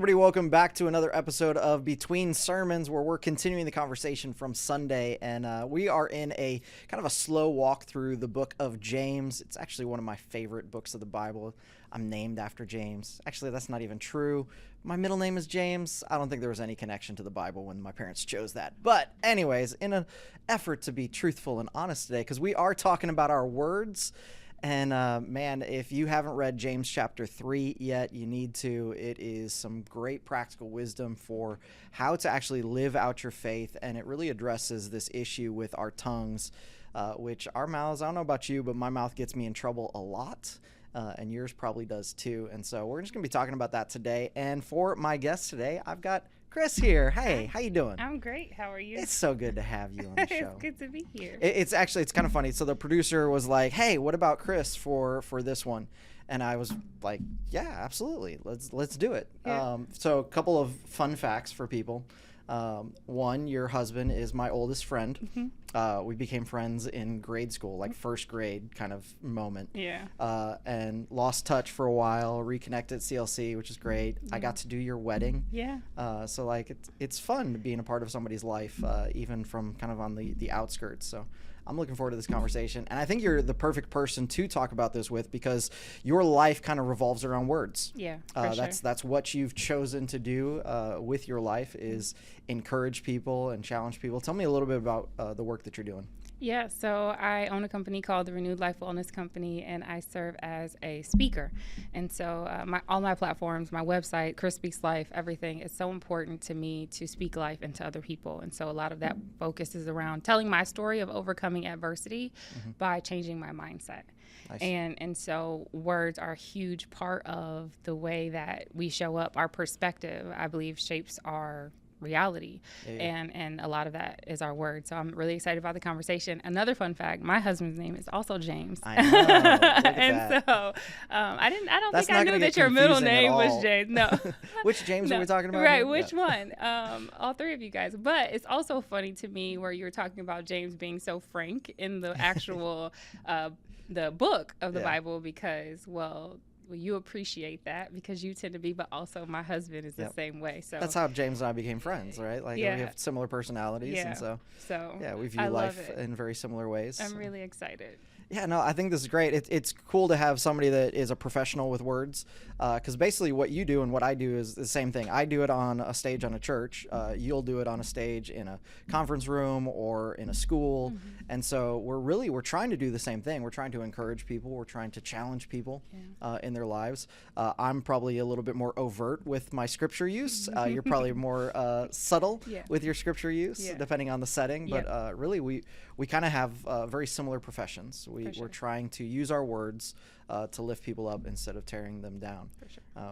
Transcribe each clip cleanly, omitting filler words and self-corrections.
everybody, welcome back to another episode of Between Sermons, where we're continuing the conversation from Sunday, and we are in a kind of a slow walk through the book of James. It's actually one of my favorite books of the Bible. I'm named after James. Actually, that's not even true. My middle name is James. I don't think there was any connection to the Bible when my parents chose that. But anyways, in an effort to be truthful and honest today, because we are talking about our words. And man, if you haven't read James chapter 3 yet, you need to. It is some great practical wisdom for how to actually live out your faith. And it really addresses this issue with our tongues, which our mouths, I don't know about you, but my mouth gets me in trouble a lot. And yours probably does too. And so we're just going to be talking about that today. And for my guest today, I've got Kris here. Hey, how you doing? I'm great. How are you? It's so good to have you on the show. It's good to be here. It's kind of funny. So the producer was like, "Hey, what about Kris for this one?" And I was like, "Yeah, absolutely. Let's do it." Yeah. So a couple of fun facts for people. One, your husband is my oldest friend. Mm-hmm. We became friends in grade school, like first grade kind of moment. Yeah. And lost touch for a while, reconnected at CLC, which is great. Yeah. I got to do your wedding. Yeah. So like it's fun being a part of somebody's life, even from kind of on the outskirts. So I'm looking forward to this conversation. And I think you're the perfect person to talk about this with, because your life kind of revolves around words. Yeah, that's what you've chosen to do with your life, is encourage people and challenge people. Tell me a little bit about the work that you're doing. Yeah, so I own a company called the Renewed Life Wellness Company, and I serve as a speaker. And so all my platforms, my website, Kris Speaks Life, everything, it's so important to me to speak life into other people. And so a lot of that focus is around telling my story of overcoming adversity by changing my mindset. Nice. And so words are a huge part of the way that we show up. Our perspective, I believe, shapes our reality. Yeah. And a lot of that is our words. So I'm really excited about the conversation. Another fun fact, my husband's name is also James. I know. Look at and that. So I don't think I knew that your middle name was James. No. Which James are we talking about? Right, which one? All three of you guys. But it's also funny to me where you were talking about James being so frank in the actual the book of the Bible, because you appreciate that because you tend to be, but also my husband is the same way. So that's how James and I became friends, right? Like we have similar personalities, and so we view life in very similar ways. I'm really excited. Yeah, no, I think this is great. It's cool to have somebody that is a professional with words, because basically what you do and what I do is the same thing. I do it on a stage on a church. You'll do it on a stage in a conference room or in a school. And so we're trying to do the same thing. We're trying to encourage people. We're trying to challenge people in their lives. I'm probably a little bit more overt with my scripture use. You're probably more subtle with your scripture use, depending on the setting. But really, we kind of have very similar professions. We're trying to use our words to lift people up instead of tearing them down,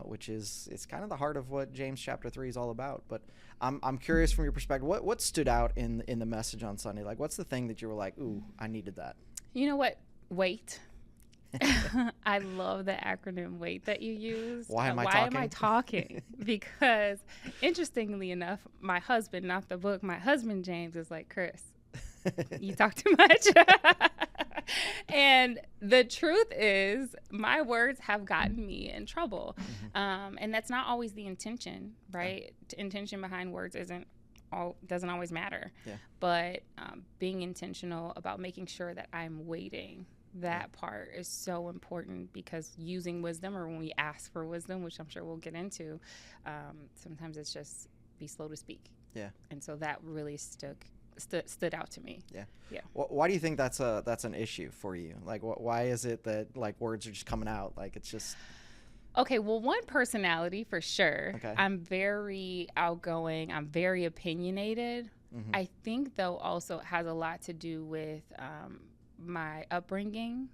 which it's kind of the heart of what James chapter 3 is all about. But I'm curious from your perspective, what stood out in the message on Sunday? Like, what's the thing that you were like, ooh, I needed that? You know what? Wait. I love the acronym WAIT that you use. Why am I talking? Because interestingly enough, my husband, not the book, my husband James is like, Kris, you talk too much. And the truth is, my words have gotten me in trouble. And that's not always the intention, right? Intention behind words doesn't always matter. But being intentional about making sure that I'm waiting, that part is so important, because using wisdom, or when we ask for wisdom, which I'm sure we'll get into, sometimes it's just be slow to speak. And so that really stood out to me. Why do you think that's an issue for you? Like, why is it that like words are just coming out? Like, it's just okay. Well, one, personality for sure. Okay. I'm very outgoing. I'm very opinionated. I think though also it has a lot to do with my upbringing.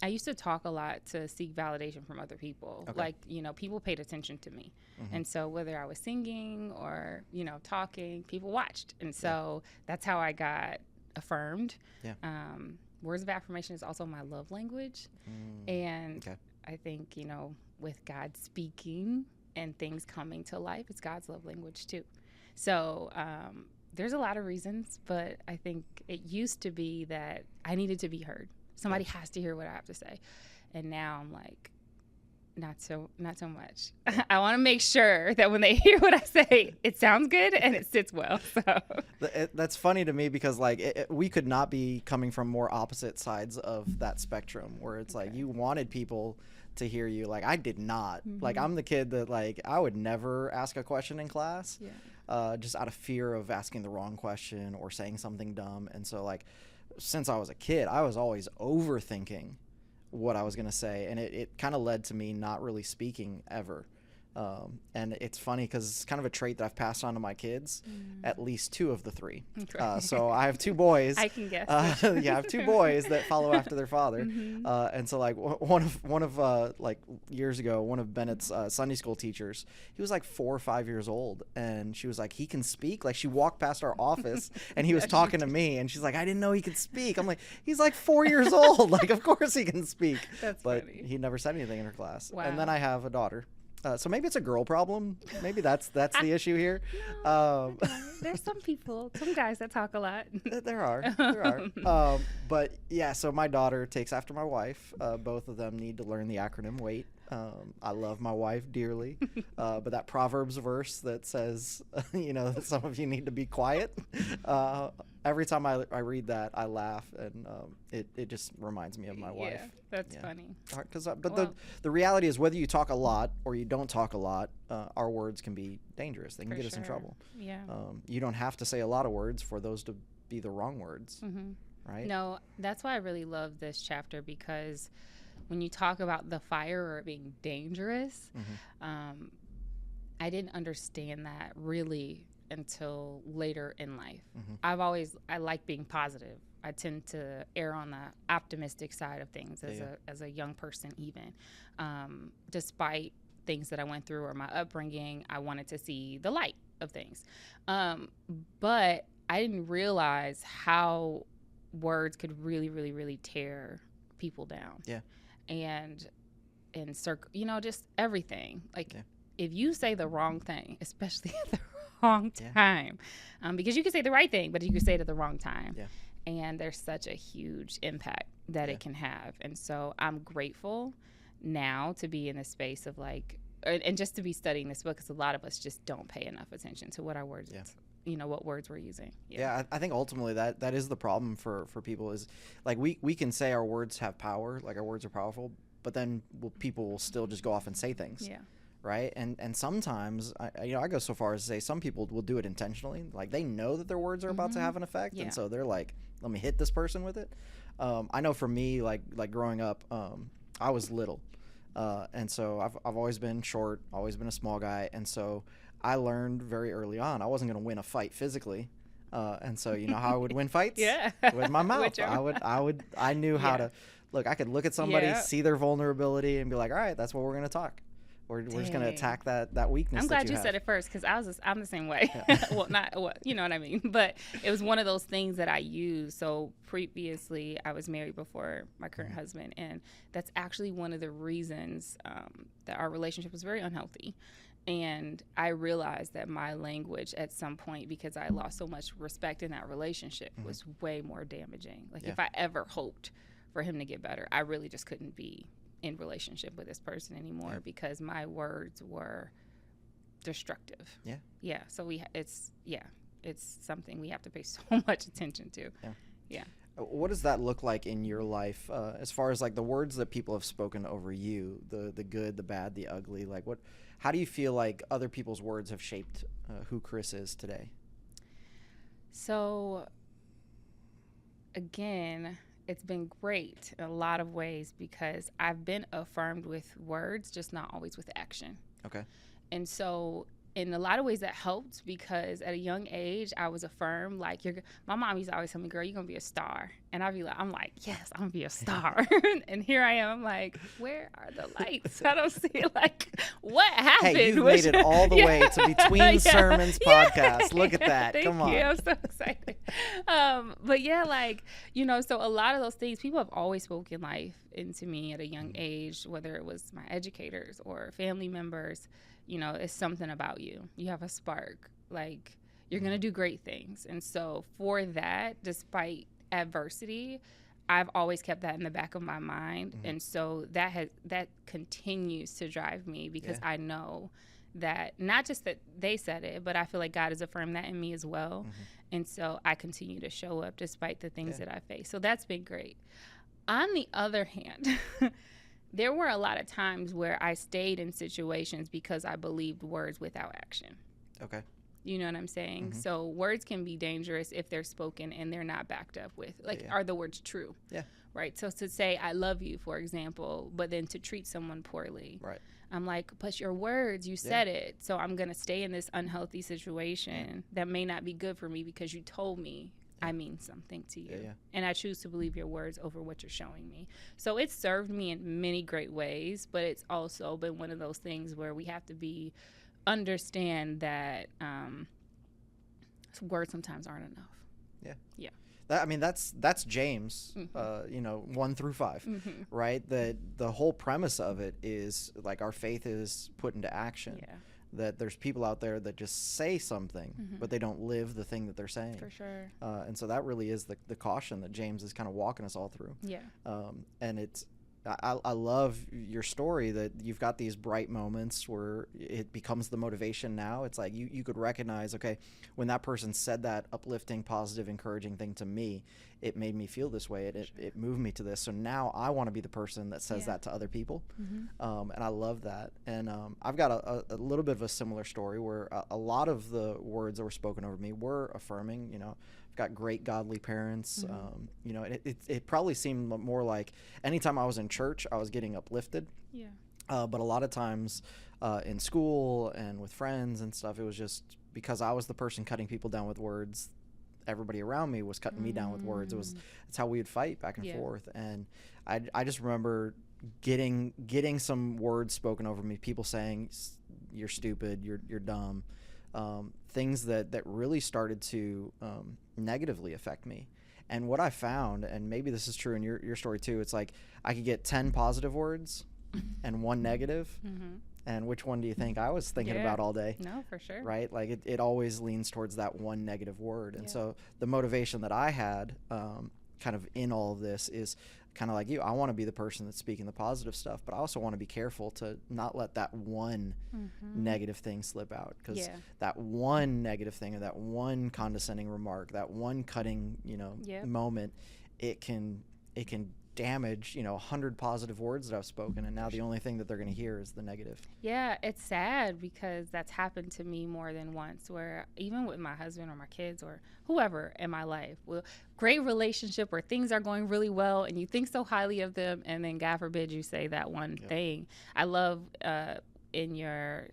I used to talk a lot to seek validation from other people. Okay. Like, people paid attention to me. And so whether I was singing or, talking, people watched. And so that's how I got affirmed. Words of affirmation is also my love language. And I think, with God speaking and things coming to life, it's God's love language too. So there's a lot of reasons, but I think it used to be that I needed to be heard. Somebody has to hear what I have to say. And now I'm like, Not so much. I want to make sure that when they hear what I say, it sounds good and it sits well. So that's funny to me because like we could not be coming from more opposite sides of that spectrum where it's like you wanted people to hear you. Like I did not. Like I'm the kid that like I would never ask a question in class, just out of fear of asking the wrong question or saying something dumb. And so like since I was a kid, I was always overthinking what I was going to say, and it kind of led to me not really speaking ever. And it's funny because it's kind of a trait that I've passed on to my kids, at least 2 of the 3. So I have 2 boys. I can guess. Yeah, I have 2 boys that follow after their father. And so like one of like years ago, one of Bennett's Sunday school teachers, he was like 4 or 5 years old, and she was like, he can speak. Like she walked past our office and he was talking to me, and she's like, I didn't know he could speak. I'm like, he's like 4 years old. Like of course he can speak. That's but funny. He never said anything in her class. Wow. And then I have a daughter. So maybe it's a girl problem. Maybe that's the issue here. No, there's some guys that talk a lot. There are. But yeah, so my daughter takes after my wife. Both of them need to learn the acronym WAIT. I love my wife dearly, but that Proverbs verse that says, that some of you need to be quiet. Every time I read that, I laugh, and it just reminds me of my wife. That's funny. The reality is, whether you talk a lot or you don't talk a lot, our words can be dangerous. They can get us in trouble. Yeah. You don't have to say a lot of words for those to be the wrong words, right? No, that's why I really love this chapter, because when you talk about the fire or it being dangerous, I didn't understand that really until later in life. I like being positive. I tend to err on the optimistic side of things as a young person, even despite things that I went through or my upbringing. I wanted to see the light of things, but I didn't realize how words could really, really, really tear people down. And just everything. Like if you say the wrong thing, especially at the wrong time, because you can say the right thing, but you can say it at the wrong time. And there's such a huge impact that it can have. And so I'm grateful now to be in the space of and just to be studying this book, because a lot of us just don't pay enough attention to what our words, what words we're using. I think ultimately that is the problem for people is like we can say our words have power, like our words are powerful, but then people will still just go off and say things. Right. And sometimes I go so far as to say some people will do it intentionally. Like they know that their words are about to have an effect. And so they're like, let me hit this person with it. I know for me, like growing up, I was little. And so I've always been short, always been a small guy. And so I learned very early on, I wasn't going to win a fight physically. And so, you know how I would win fights? With my mouth. I knew how to I could look at somebody, see their vulnerability and be like, all right, that's what we're going to talk. We're just going to attack that weakness. I'm glad you said it first, because I'm the same way. You know what I mean? But it was one of those things that I used. So previously, I was married before my current husband, and that's actually one of the reasons that our relationship was very unhealthy. And I realized that my language at some point, because I lost so much respect in that relationship, was way more damaging. If I ever hoped for him to get better, I really just couldn't be in relationship with this person anymore because my words were destructive. So it's something we have to pay so much attention to. What does that look like in your life, as far as like the words that people have spoken over you, the good, the bad, the ugly? How do you feel like other people's words have shaped who Kris is today? So again, it's been great in a lot of ways because I've been affirmed with words, just not always with action. And so in a lot of ways that helped, because at a young age I was affirmed, my mom used to always tell me, girl, you're gonna be a star. And I'm like, yes, I'm gonna be a star. And here I am, I'm like, where are the lights? I don't see it. What happened? Hey, you've made it all the way to Between Sermons podcast. Look at that. Come on. Thank you. I'm so excited. So a lot of those things, people have always spoken life into me at a young age, whether it was my educators or family members. It's something about you. You have a spark. You're going to do great things. And so for that, despite adversity, I've always kept that in the back of my mind. And so that continues to drive me, because I know that not just that they said it, but I feel like God has affirmed that in me as well. And so I continue to show up despite the things that I face. So that's been great. On the other hand, there were a lot of times where I stayed in situations because I believed words without action. Okay. You know what I'm saying? So words can be dangerous if they're spoken and they're not backed up with, like, are the words true? Yeah. Right. So to say I love you, for example, but then to treat someone poorly. Right. I'm like, but your words, you said it. So I'm going to stay in this unhealthy situation that may not be good for me because you told me I mean something to you. And I choose to believe your words over what you're showing me. So it's served me in many great ways, but it's also been one of those things where we have to understand that words sometimes aren't enough. Yeah. That's James, 1 through 5, right? That the whole premise of it is like our faith is put into action. That there's people out there that just say something, but they don't live the thing that they're saying. For sure. And so that really is the caution that James is kind of walking us all through. Yeah. And I love your story that you've got these bright moments where it becomes the motivation now. It's like you could recognize, okay, when that person said that uplifting, positive, encouraging thing to me, it made me feel this way. It moved me to this. So now I want to be the person that says that to other people. And I love that. And I've got a little bit of a similar story where a lot of the words that were spoken over me were affirming. I've got great godly parents. It probably seemed more like anytime I was in church, I was getting uplifted. Yeah. But a lot of times in school and with friends and stuff, it was just because I was the person cutting people down with words. Everybody around me was cutting me down with words. It's how we would fight back and forth. And I just remember getting some words spoken over me, people saying you're stupid, you're dumb, things that really started to negatively affect me. And what I found, and maybe this is true in your story too, it's like I could get 10 positive words and 1 negative. And which one do you think I was thinking about all day? No, for sure. Right? Like it always leans towards that 1 negative word. And so the motivation that I had kind of in all of this is kind of like you. I want to be the person that's speaking the positive stuff, but I also want to be careful to not let that one negative thing slip out, because that one negative thing or that one condescending remark, that one cutting, moment, it can damage 100 positive words that I've spoken, and now the only thing that they're going to hear is the negative. Yeah, it's sad because that's happened to me more than once, where even with my husband or my kids or whoever in my life, great relationship where things are going really well and you think so highly of them, and then God forbid you say that one thing. I love in the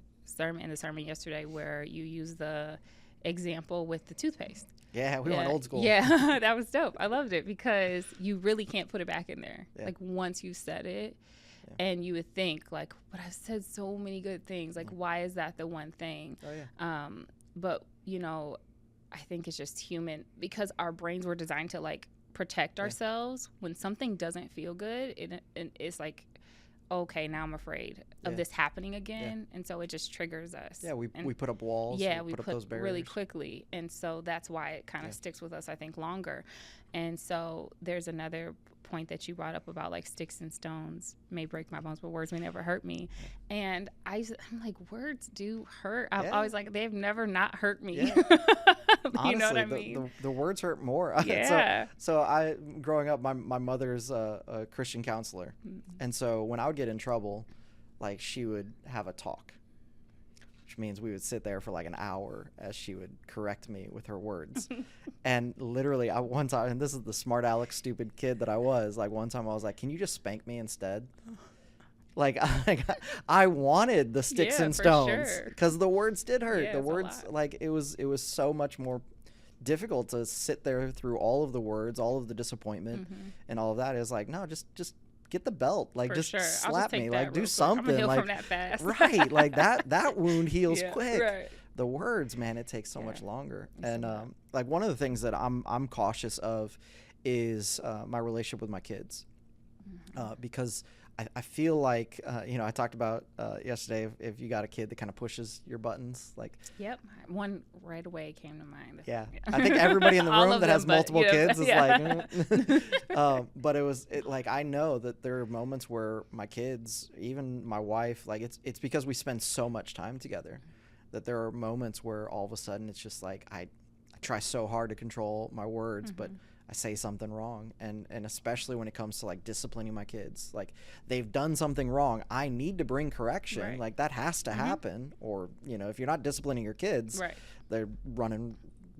sermon yesterday where you use the example with the toothpaste. Yeah, we went old school. Yeah, that was dope. I loved it because you really can't put it back in there. Yeah. Like once you said it, and you would think like, but I've said so many good things. Like, why is that the one thing? Oh, yeah. But I think it's just human, because our brains were designed to like protect ourselves. When something doesn't feel good, it's like, okay, now I'm afraid of this happening again. And so it just triggers us. Yeah, we put up walls. Yeah, we put up put those barriers really quickly. And so that's why it kind of sticks with us, I think, longer. And so there's another point that you brought up about like sticks and stones may break my bones, but words may never hurt me. And I'm like, words do hurt. I'm always like, they've never not hurt me. Yeah. Honestly, you know what I mean? The words hurt more. Yeah. so I, growing up, my mother's a Christian counselor. And so when I would get in trouble, like she would have a talk, which means we would sit there for like an hour as she would correct me with her words. And literally one time, and this is the smart aleck stupid kid that I was, like one time I was like, can you just spank me instead? Like I wanted the sticks and stones because the words did hurt. The words, like it was so much more difficult to sit there through all of the words, all of the disappointment, and all of that. Is like, no, just get the belt, like just slap me, like do something, I'm like from that fast. Right, like that wound heals quick. Right. The words, man, it takes so much longer. And like one of the things that I'm cautious of is my relationship with my kids, because I feel like, I talked about yesterday, if you got a kid that kind of pushes your buttons, like. Yep. One right away came to mind. Yeah. I think everybody in the room that has multiple kids is like, but like, I know that there are moments where my kids, even my wife, like it's because we spend so much time together that there are moments where all of a sudden it's just like, I try so hard to control my words, but I say something wrong. And especially when it comes to like disciplining my kids, like they've done something wrong, I need to bring correction. Right. Like that has to happen. Or, if you're not disciplining your kids, they're running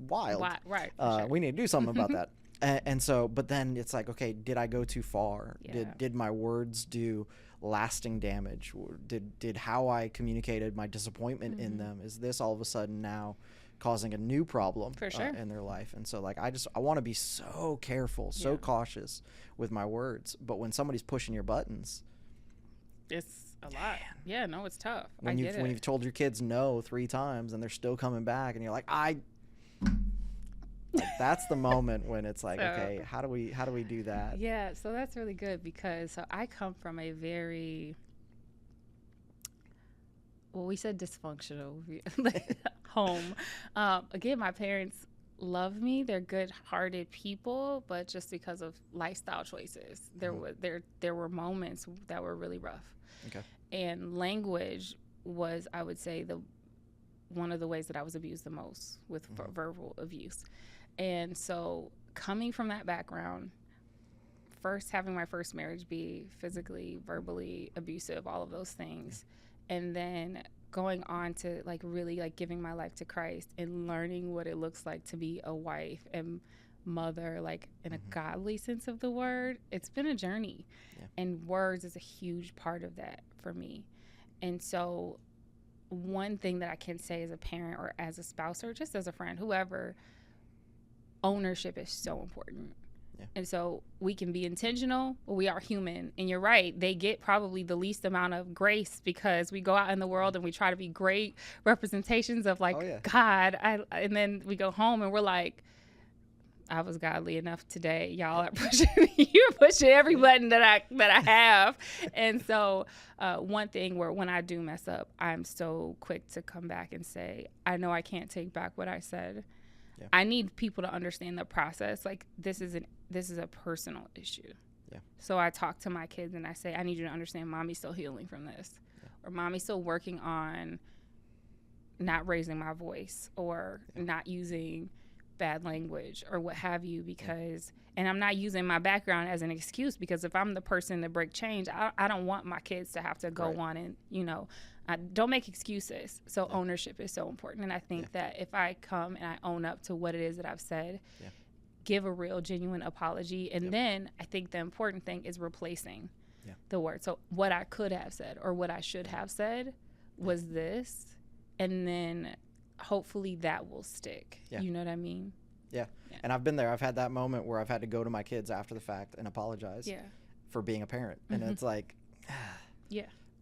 wild. Right. Sure. We need to do something about that. And so, but then it's like, okay, did I go too far? Yeah. Did my words do lasting damage? Did how I communicated my disappointment in them, is this all of a sudden now causing a new problem in their life? And so like I want to be so careful, so cautious with my words, but when somebody's pushing your buttons, it's a lot. Yeah, no, it's tough. When you've told your kids no 3 times and they're still coming back and you're like, that's the moment when it's like, okay, how do we do that? Yeah, so that's really good because I come from a very, well, we said dysfunctional home. Again, my parents love me. They're good-hearted people, but just because of lifestyle choices, there were moments that were really rough. Okay. And language was, I would say, one of the ways that I was abused the most with verbal abuse. And so coming from that background, first having my first marriage be physically, verbally abusive, all of those things, and then going on to like really like giving my life to Christ and learning what it looks like to be a wife and mother, like in a godly sense of the word, it's been a journey. Yeah. And words is a huge part of that for me. And so one thing that I can say as a parent or as a spouse or just as a friend, whoever, ownership is so important. Yeah. And so we can be intentional, but we are human. And you're right, they get probably the least amount of grace because we go out in the world and we try to be great representations of like God. And then we go home and we're like, I was godly enough today. Y'all are you're pushing every button that I have. And so one thing where when I do mess up, I'm so quick to come back and say, I know I can't take back what I said. Yeah. I need people to understand the process. Like this is a personal issue. Yeah. So I talk to my kids and I say, I need you to understand mommy's still healing from this. Yeah. Or mommy's still working on not raising my voice or not using bad language or what have you, because and I'm not using my background as an excuse, because if I'm the person to break change, I don't want my kids to have to go on and I don't make excuses. So ownership is so important. And I think that if I come and I own up to what it is that I've said, give a real genuine apology, and then I think the important thing is replacing the word. So what I could have said or what I should have said was this, and then hopefully that will stick. You know what I mean? Yeah. And I've been there. I've had that moment where I've had to go to my kids after the fact and apologize for being a parent. And it's like,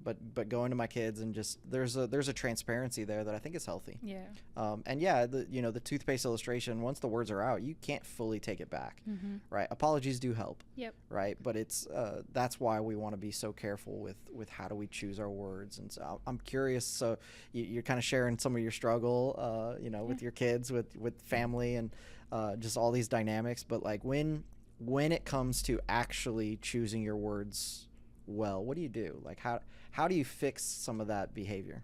but going to my kids and just there's a transparency there that I think is healthy. Yeah. The toothpaste illustration, once the words are out, you can't fully take it back. Right? Apologies do help. Yep. Right? But it's that's why we want to be so careful with how do we choose our words. And so I'm curious, so you're kind of sharing some of your struggle with your kids, with family, and just all these dynamics, but like when it comes to actually choosing your words well, what do you do? Like how do you fix some of that behavior?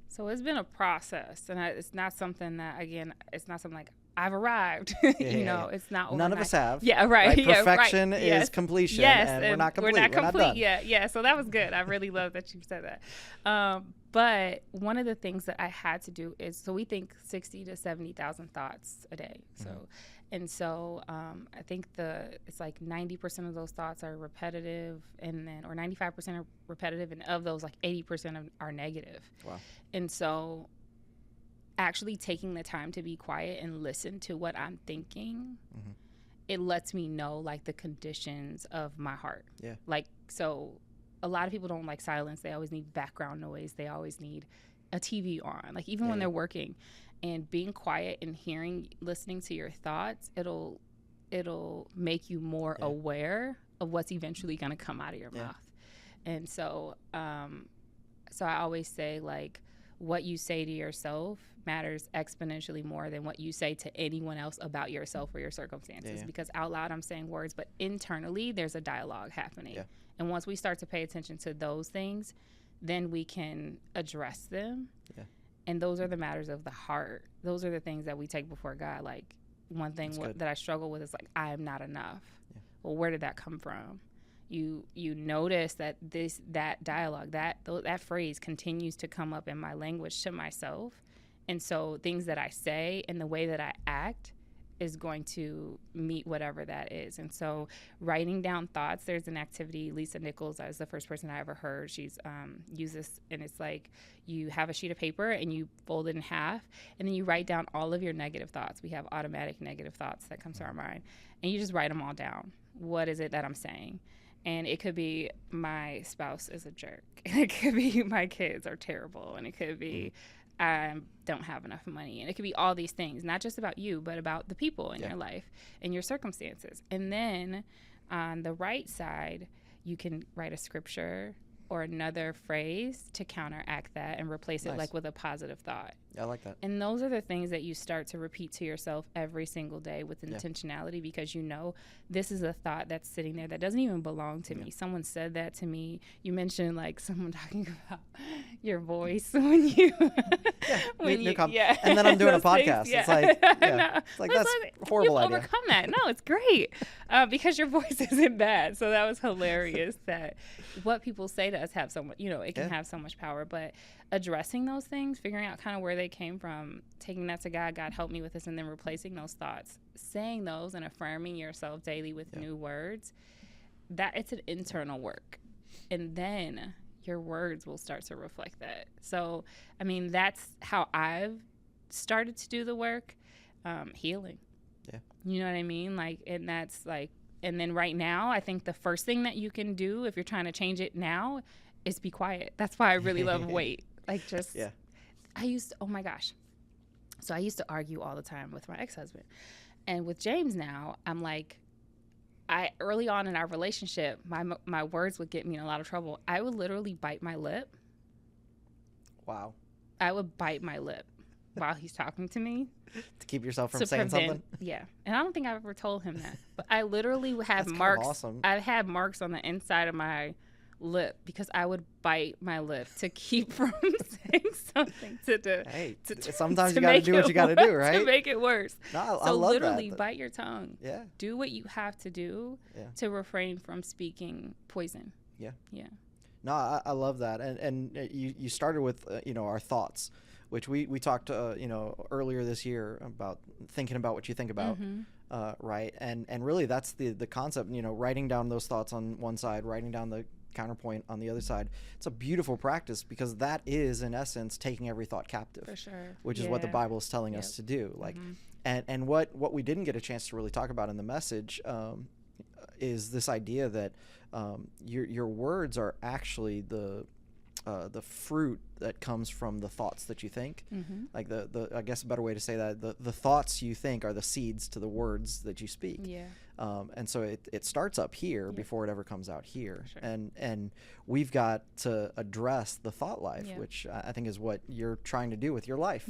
So it's been a process, and it's not something that, again, it's not something like I've arrived. It's not overnight. None of us have. Yeah, right. Perfection is completion, and we're not complete. We're not done. Yeah. So that was good. I really love that you said that. But one of the things that I had to do is, so we think 60 to 70,000 thoughts a day. So. And so I think it's like 90% of those thoughts are repetitive, and then, or 95% are repetitive, and of those, like 80% are negative. Wow. And so actually taking the time to be quiet and listen to what I'm thinking, it lets me know like the conditions of my heart. Yeah. Like, so a lot of people don't like silence. They always need background noise. They always need a TV on, like even when they're working. And being quiet and listening to your thoughts, it'll make you more aware of what's eventually going to come out of your mouth. And so I always say, like, what you say to yourself matters exponentially more than what you say to anyone else about yourself or your circumstances. Because out loud I'm saying words, but internally there's a dialogue happening. And once we start to pay attention to those things, then we can address them. And those are the matters of the heart. Those are the things that we take before God. Like, one thing that I struggle with is, like, I am not enough. Well, where did that come from? You notice that that dialogue, that phrase continues to come up in my language to myself. And so things that I say and the way that I act is going to meet whatever that is. And so writing down thoughts, there's an activity, Lisa Nichols is the first person I ever heard. She's used this, and it's like you have a sheet of paper and you fold it in half, and then you write down all of your negative thoughts. We have automatic negative thoughts that come to our mind, and you just write them all down. What is it that I'm saying? And it could be, my spouse is a jerk. It could be, my kids are terrible. And it could be, I don't have enough money. And it could be all these things, not just about you, but about the people in your life and your circumstances. And then on the right side, you can write a scripture or another phrase to counteract that and replace it, like, with a positive thought. I like that. And those are the things that you start to repeat to yourself every single day with intentionality, because you know this is a thought that's sitting there that doesn't even belong to me. Someone said that to me. You mentioned, like, someone talking about your voice when you and then I'm doing a podcast. It's like, it's like, that's a horrible idea. Overcome that. No, it's great because your voice isn't bad. So that was hilarious that what people say to us have so much, it can have so much power. But addressing those things, figuring out kind of where they came from, taking that to God, God help me with this, and then replacing those thoughts, saying those and affirming yourself daily with new words, that it's an internal work. And then your words will start to reflect that. So, I mean, that's how I've started to do the work, healing. Yeah. You know what I mean? Like, and that's like, and then right now, I think the first thing that you can do if you're trying to change it now is be quiet. That's why I really love wait. Like, just, I used to, oh my gosh. So I used to argue all the time with my ex-husband. And with James now, I'm like, early on in our relationship, my words would get me in a lot of trouble. I would literally bite my lip. Wow. I would bite my lip while he's talking to me. To keep yourself from saying something? Yeah. And I don't think I've ever told him that. But I literally have marks. Awesome. I had marks on the inside of my lip because I would bite my lip to keep from saying something sometimes you got to do what you got to do, right? To make it worse. No, I so love literally that. bite your tongue. Yeah. Do what you have to do to refrain from speaking poison. Yeah. Yeah. No, I love that. And you started with, our thoughts, which we talked, earlier this year about thinking about what you think about. Right. And really that's the concept, writing down those thoughts on one side, writing down the counterpoint on the other side. It's a beautiful practice because that is in essence taking every thought captive. For sure. Which is what the Bible is telling us to do. Like, and what we didn't get a chance to really talk about in the message is this idea that your words are actually the fruit that comes from the thoughts that you think. Like the I guess a better way to say that the thoughts you think are the seeds to the words that you speak. And so it starts up here before it ever comes out here. Sure. And we've got to address the thought life, which I think is what you're trying to do with your life,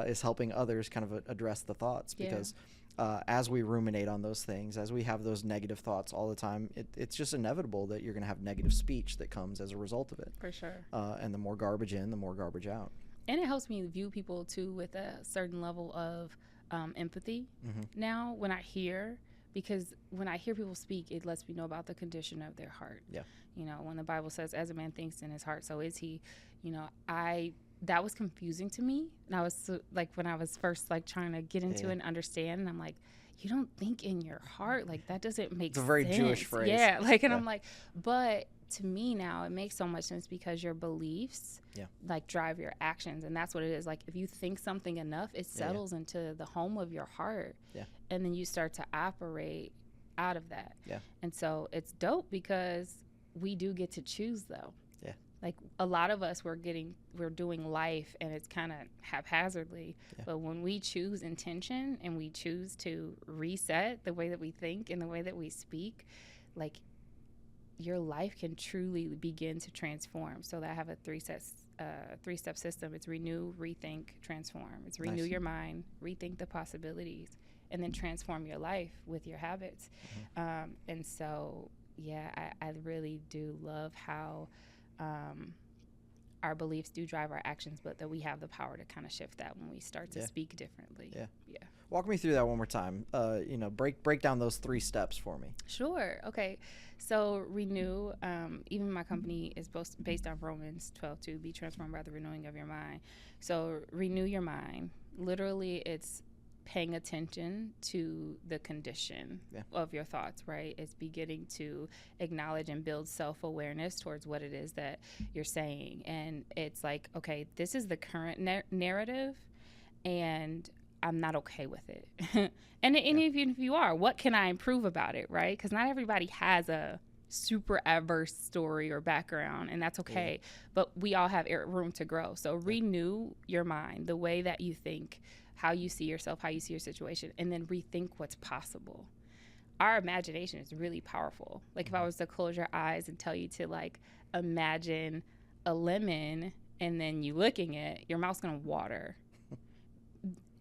is helping others kind of address the thoughts because as we ruminate on those things, as we have those negative thoughts all the time, it's just inevitable that you're going to have negative speech that comes as a result of it. For sure. And the more garbage in, the more garbage out. And it helps me view people, too, with a certain level of empathy now when I hear, because when I hear people speak, it lets me know about the condition of their heart. Yeah. When the Bible says, as a man thinks in his heart, so is he, that was confusing to me. And I was when I was first trying to get into it and understand, and I'm like, you don't think in your heart, that doesn't make sense. It's a very Jewish phrase. Yeah, I'm like, but to me now it makes so much sense because your beliefs drive your actions, and that's what it is. If you think something enough, it settles into the home of your heart. Yeah. And then you start to operate out of that. Yeah. And so it's dope because we do get to choose though. A lot of us, we're doing life and it's kind of haphazardly. Yeah. But when we choose intention and we choose to reset the way that we think and the way that we speak, your life can truly begin to transform. So that I have a three-step system. It's renew, rethink, transform. It's renew your mind, rethink the possibilities, and then transform your life with your habits. And so, I really do love how our beliefs do drive our actions, but that we have the power to kind of shift that when we start to speak differently. Yeah. Walk me through that one more time. Break down those 3 steps for me. Sure. Okay. So renew, even my company is based on Romans 12:2, be transformed by the renewing of your mind. So renew your mind. Literally, it's paying attention to the condition of your thoughts, right? It's beginning to acknowledge and build self-awareness towards what it is that you're saying. And it's like, okay, this is the current narrative, and I'm not okay with it. And even if you are, what can I improve about it, right? Because not everybody has a super adverse story or background, and that's okay. But we all have room to grow. So renew your mind, the way that you think, how you see yourself, how you see your situation, and then rethink what's possible. Our imagination is really powerful. Like if I was to close your eyes and tell you to like imagine a lemon, and then you licking it, your mouth's gonna water.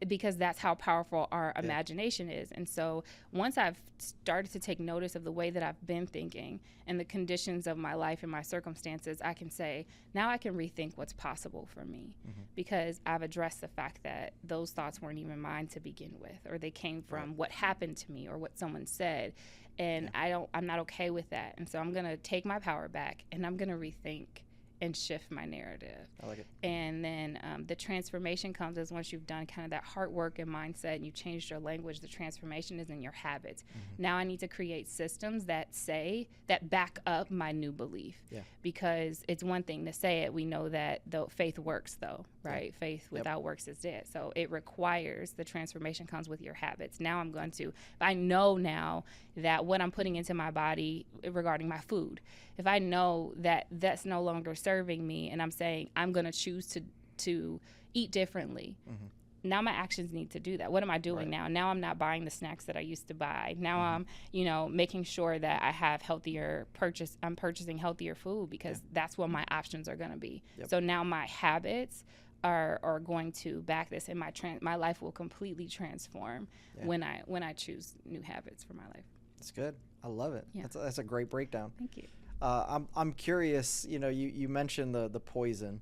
Because that's how powerful our imagination is. And so once I've started to take notice of the way that I've been thinking and the conditions of my life and my circumstances, I can say, now I can rethink what's possible for me, because I've addressed the fact that those thoughts weren't even mine to begin with, or they came from what happened to me or what someone said. And I'm not okay with that. And so I'm going to take my power back, and I'm going to rethink and shift my narrative. I like it. And then the transformation comes as once you've done kind of that hard work and mindset and you've changed your language, the transformation is in your habits. Now I need to create systems that back up my new belief. Because it's one thing to say it. We know that faith works though, right? Faith without works is dead. So it requires the transformation comes with your habits. Now if I know now that what I'm putting into my body regarding my food, if I know that that's no longer serving me, and I'm saying I'm going to choose to eat differently, now my actions need to do that. What am I doing now? Now I'm not buying the snacks that I used to buy. Now I'm, making sure that I have I'm purchasing healthier food, because that's what my options are going to be. So now my habits are going to back this, and my life will completely transform when I choose new habits for my life. That's good. I love it. That's a great breakdown. Thank you. I'm curious, you mentioned the poison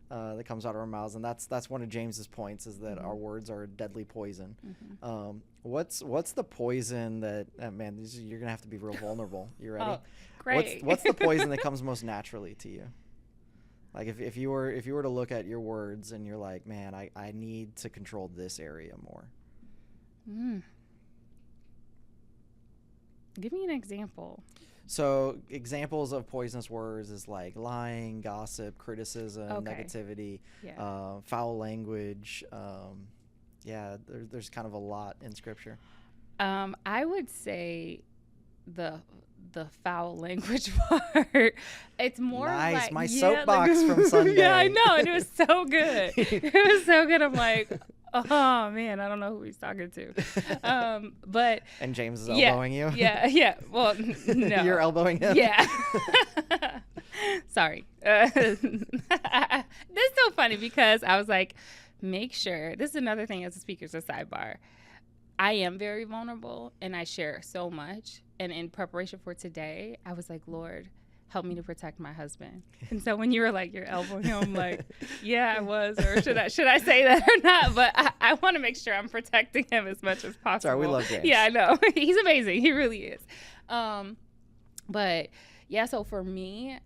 that comes out of our mouths, and that's one of James's points, is that our words are a deadly poison. What's the poison that you're gonna have to be real vulnerable. You ready? Great. What's the poison that comes most naturally to you? Like if you were to look at your words and you're like, man, I need to control this area more. Give me an example. So examples of poisonous words is like lying, gossip, criticism, negativity, foul language. There's kind of a lot in Scripture. I would say the foul language part. It's more nice. like My soapbox from Sunday. Yeah, I know, and it was so good. It was so good. I'm like, oh man, I don't know who he's talking to. But and James is elbowing you. Yeah. Well, no. You're elbowing him. Yeah. Sorry. This is so funny because I was like, make sure. This is another thing as a speaker, it's a sidebar. I am very vulnerable and I share so much. And in preparation for today, I was like, Lord, help me to protect my husband. And so when you were like, you're elbowing him, I'm like, yeah, I was. Or should I say that or not? But I want to make sure I'm protecting him as much as possible. Sorry, we love James. Yeah, I know. He's amazing. He really is. But yeah, so for me,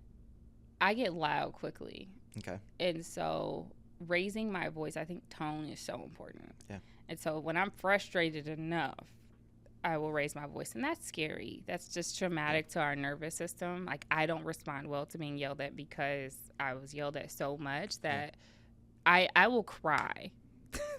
I get loud quickly. Okay. And so raising my voice, I think tone is so important. Yeah. And so when I'm frustrated enough, I will raise my voice. And that's scary. That's just traumatic to our nervous system. Like, I don't respond well to being yelled at because I was yelled at so much that I will cry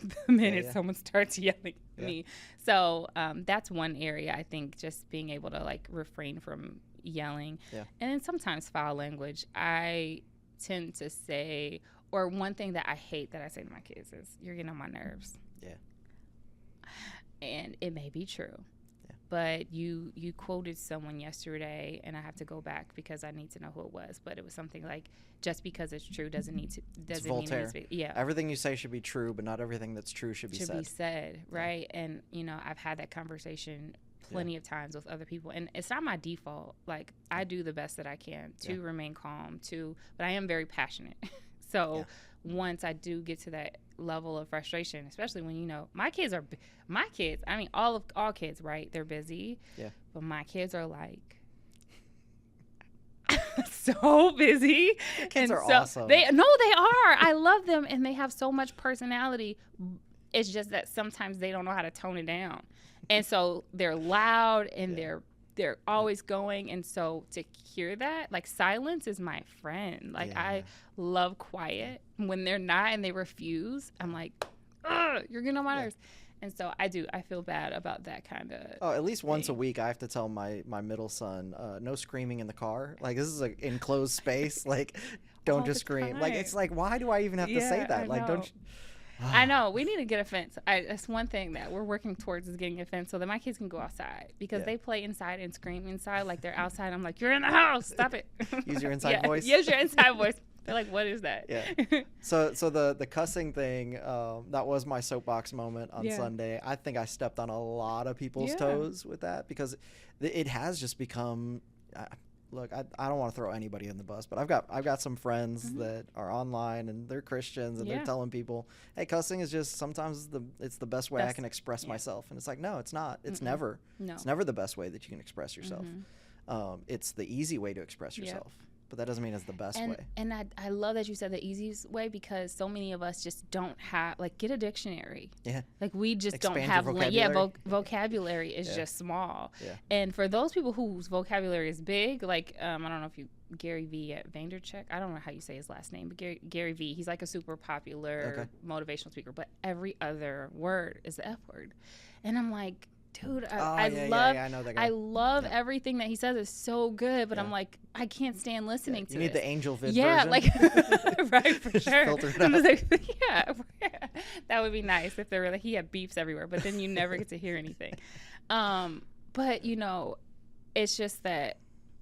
the minute someone starts yelling at me. So that's one area, I think, just being able to, like, refrain from yelling. Yeah. And then sometimes foul language. I tend to say, or one thing that I hate that I say to my kids is, you're getting on my nerves. Yeah. And it may be true. Yeah. But you quoted someone yesterday, and I have to go back because I need to know who it was. But it was something like, just because it's true doesn't mean it needs to be. Yeah. Everything you say should be true, but not everything that's true should be said. Right? Yeah. And, you know, I've had that conversation plenty of times with other people, and it's not my default. Like, I do the best that I can to remain calm, but I am very passionate. So once I do get to that level of frustration, especially when, you know, my kids, I mean, all kids, right? They're busy. Yeah. But my kids are like so busy. Kids are awesome. They are. I love them, and they have so much personality. It's just that sometimes they don't know how to tone it down. And so they're loud, and they're always going. And so to hear that, like, silence is my friend. Like, I love quiet. When they're not and they refuse, I'm like, ugh, you're getting on my nerves. And so I feel bad about that kind of at least once a week I have to tell my middle son, no screaming in the car. Like, this is an enclosed space. Like, don't just scream. Time. Like, it's like, why do I even have to say that? Like, don't you... I know. We need to get a fence. That's one thing that we're working towards, is getting a fence so that my kids can go outside, because they play inside and scream inside like they're outside. I'm like, you're in the house. Stop it. Use your inside voice. Use your inside voice. They're like, what is that? Yeah. So the cussing thing, that was my soapbox moment on Sunday. I think I stepped on a lot of people's toes with that, because it has just become... Look, I don't want to throw anybody in the bus, but I've got some friends that are online, and they're Christians, and they're telling people, hey, cussing is just sometimes it's the best way I can express myself. And it's like, no, it's not. It's never. No. It's never the best way that you can express yourself. It's the easy way to express yourself. But that doesn't mean it's the best way. And I love that you said the easiest way, because so many of us just don't have, like, get a dictionary. Yeah. Like, we just Expand don't have vocabulary. Vocabulary is just small. Yeah. And for those people whose vocabulary is big, like, I don't know if Gary V at Vaynerchuk, I don't know how you say his last name, but Gary V, he's like a super popular motivational speaker, but every other word is the F word. And I'm like, dude, I know that guy. I love everything that he says is so good, but I'm like, I can't stand listening to it. You need the angel version. Yeah, like, right, for sure. Filter it out. That would be nice if he had beeps everywhere, but then you never get to hear anything. But, you know, it's just that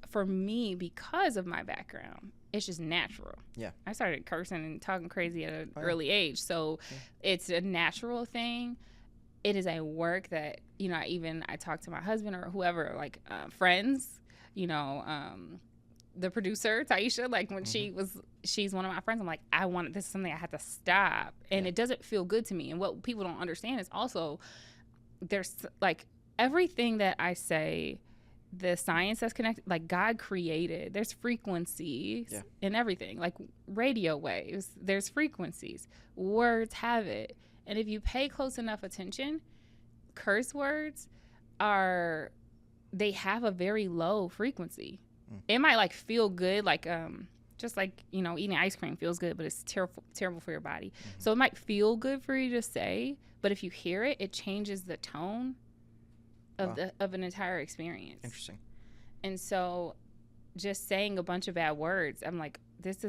for me, because of my background, it's just natural. Yeah. I started cursing and talking crazy at an early age, so it's a natural thing. It is a work that, you know, I talk to my husband or whoever, like, friends, you know, the producer, Taisha, like, when she's one of my friends, I'm like, this is something I had to stop. And it doesn't feel good to me. And what people don't understand is also, there's, like, everything that I say, the science that's connected, like, God created, there's frequencies in everything, like radio waves, there's frequencies, words have it. And if you pay close enough attention, curse words they have a very low frequency. It might, like, feel good, like, just like, you know, eating ice cream feels good, but it's terrible for your body. So it might feel good for you to say, but if you hear it, it changes the tone of an entire experience. Interesting. And so just saying a bunch of bad words, I'm like, this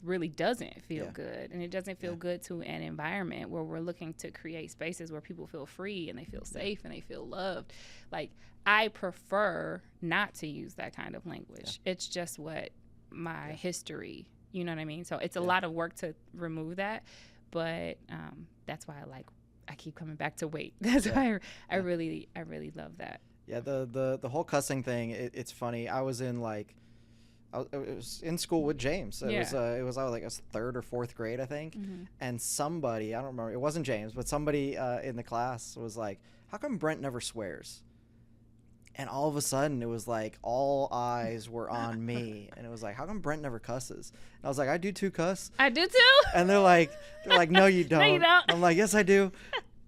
really doesn't feel good. And it doesn't feel good to an environment where we're looking to create spaces where people feel free and they feel safe and they feel loved. Like, I prefer not to use that kind of language. It's just what my history, you know what I mean? So it's a lot of work to remove that. But that's why I keep coming back to weight. That's why I really love that. Yeah, the whole cussing thing, it's funny. I was in, like, it was in school with James. It was like a third or fourth grade, I think. And somebody, I don't remember, it wasn't James, but somebody in the class was like, how come Brent never swears? And all of a sudden, it was like all eyes were on me. And it was like, how come Brent never cusses? And I was like, I do too, cuss. I do too. And they're like, no, you don't. No, you don't. I'm like, yes, I do.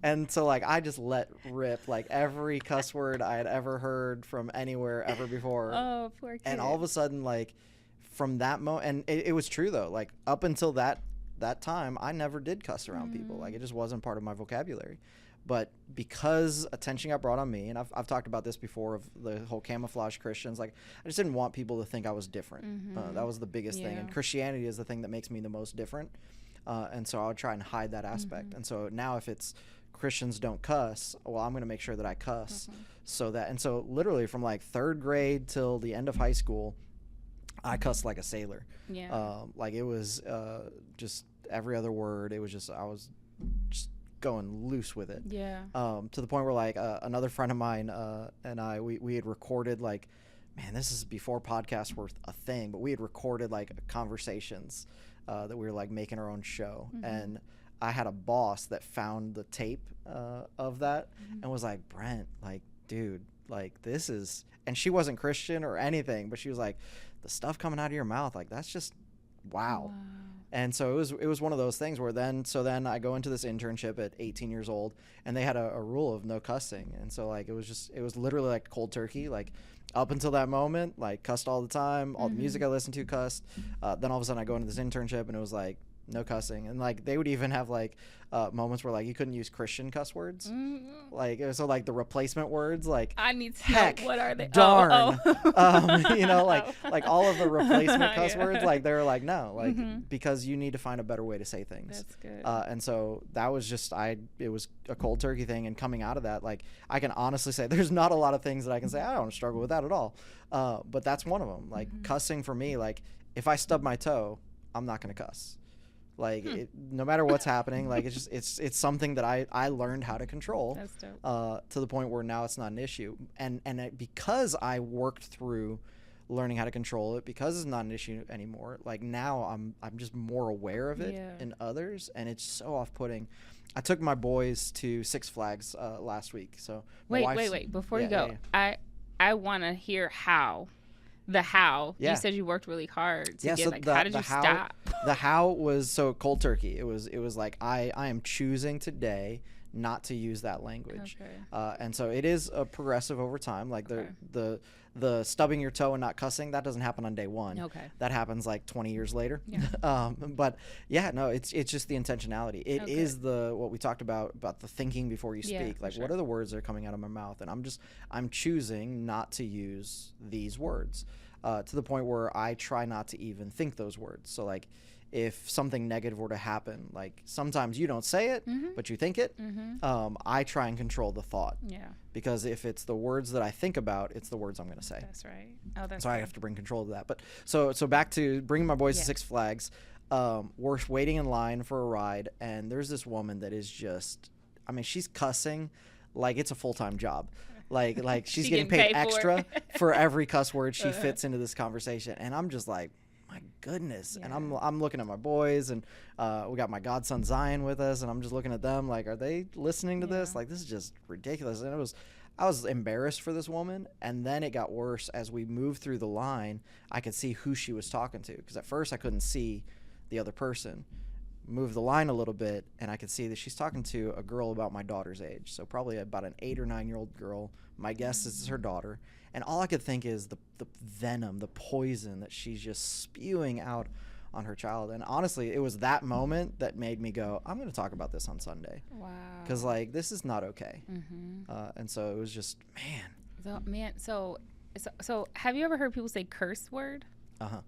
And so, like, I just let rip, like, every cuss word I had ever heard from anywhere ever before. Oh, poor kid. And all of a sudden, like, from that moment, and it was true, though. Like, up until that time, I never did cuss around people. Like, it just wasn't part of my vocabulary. But because attention got brought on me, and I've talked about this before of the whole camouflage Christians, like, I just didn't want people to think I was different. That was the biggest thing. And Christianity is the thing that makes me the most different. And so I would try and hide that aspect. And so now if it's Christians don't cuss. Well, I'm going to make sure that I cuss. So literally from like 3rd grade till the end of high school, I cussed like a sailor. Like it was just every other word. It was just, I was just going loose with it. To the point where like another friend of mine and we had recorded like, man, this is before podcasts were a thing, but we had recorded like conversations that we were like making our own show. And I had a boss that found the tape of that and was like, Brent, like, dude, like this is, and she wasn't Christian or anything, but she was like, the stuff coming out of your mouth, like that's just wow. And so it was one of those things where then I go into this internship at 18 years old, and they had a rule of no cussing. And so like it was literally like cold turkey. Like up until that moment, like cussed all the time. All the music I listened to cussed. Then all of a sudden I go into this internship and it was like no cussing. And like they would even have like moments where like you couldn't use Christian cuss words. Like so like the replacement words, like I need to heck, know what are they? darn. You know, like all of the replacement cuss words, like they were like no, like because you need to find a better way to say things. That's good. And so that was just it was a cold turkey thing. And coming out of that, like I can honestly say there's not a lot of things that I can say I don't struggle with that at all. But that's one of them. Like cussing for me, like if I stub my toe, I'm not gonna cuss. Like no matter what's happening, like it's just it's something that I learned how to control. That's dope. To the point where now it's not an issue, and because I worked through learning how to control it, because it's not an issue anymore. Like now I'm just more aware of it in others, and it's so off-putting. I took my boys to Six Flags last week. So wait before you go, I want to hear how. The how. You said you worked really hard to get so like how did you stop? The how was so cold turkey. It was like I am choosing today not to use that language. And so it is a progressive over time. Like the stubbing your toe and not cussing, that doesn't happen on day one. That happens like 20 years later. But yeah, no, it's just the intentionality. It is what we talked about the thinking before you speak. Like what are the words that are coming out of my mouth? And I'm choosing not to use these words to the point where I try not to even think those words. So like if something negative were to happen, like sometimes you don't say it, but you think it. I try and control the thought. Because if it's the words that I think about, it's the words I'm going to say. That's right. Oh, that's so I have to bring control of that. But so back to bringing my boys to Six Flags. We're waiting in line for a ride, and there's this woman that is just, I mean, she's cussing like it's a full-time job. Like she's getting paid extra for every cuss word she fits into this conversation, and I'm just like, my goodness. And I'm looking at my boys, and we got my godson Zion with us, and I'm just looking at them like, are they listening to this? Like, this is just ridiculous. And I was embarrassed for this woman, and then it got worse as we moved through the line. I could see who she was talking to, because at first I couldn't see the other person. Move the line a little bit, and I could see that she's talking to a girl about my daughter's age, so probably about an 8 or 9 year old girl. My guess is her daughter. And all I could think is the venom, the poison that she's just spewing out on her child. And honestly, it was that moment that made me go, I'm going to talk about this on Sunday. Wow. Because, like, this is not okay. And so it was just, So have you ever heard people say curse word?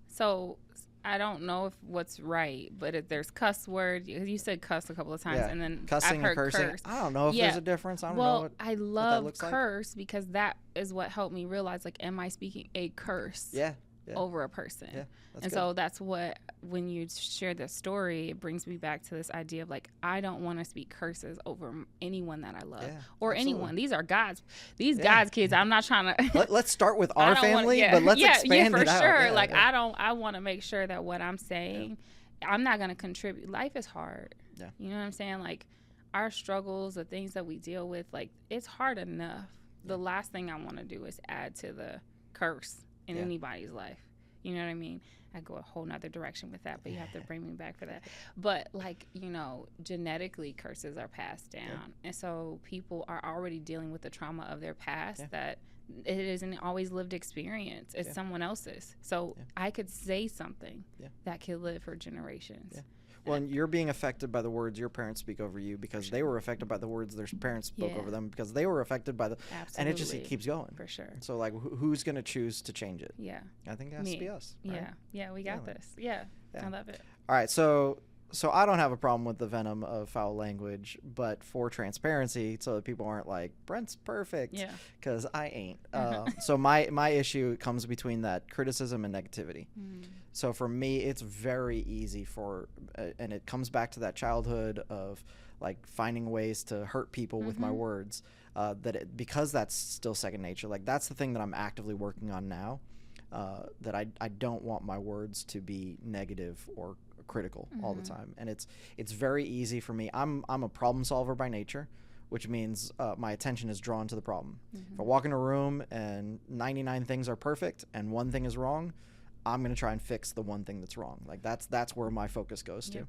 So I don't know if what's right, but there's cuss word. You said cuss a couple of times, and then cussing I've heard and cursing. Curse. I don't know if there's a difference. I don't know. Well, I love curse because that is what helped me realize, like, am I speaking a curse over a person? And so that's what, when you share this story, it brings me back to this idea of, like, I don't want to speak curses over anyone that I love or anyone. These are God's kids. I'm not trying to. Let's start with our family, but let's expand it out. For sure. I want to make sure that what I'm saying, I'm not going to contribute. Life is hard. You know what I'm saying? Like, our struggles, the things that we deal with, like, it's hard enough. The last thing I want to do is add to the curse in anybody's life. You know what I mean? I go a whole nother direction with that, but you have to bring me back for that. But, like, you know, genetically curses are passed down. And so people are already dealing with the trauma of their past that it isn't always lived experience. It's someone else's. So I could say something that could live for generations. Well, and you're being affected by the words your parents speak over you because they were affected by the words their parents spoke over them because they were affected by the... Absolutely. And it keeps going. For sure. So, like, who's going to choose to change it? Yeah. I think it has to be us. Right? Yeah. Yeah, we got this. Yeah. I love it. All right, so So I don't have a problem with the venom of foul language, but for transparency, so that people aren't like, Brent's perfect, because I ain't. So my issue comes between that criticism and negativity. So for me, it's very easy and it comes back to that childhood of like finding ways to hurt people with my words, because that's still second nature. Like that's the thing that I'm actively working on now, that I don't want my words to be negative or critical all the time. And it's very easy for me. I'm a problem solver by nature, which means my attention is drawn to the problem. If I walk in a room and 99 things are perfect and one thing is wrong, I'm going to try and fix the one thing that's wrong. Like that's where my focus goes to.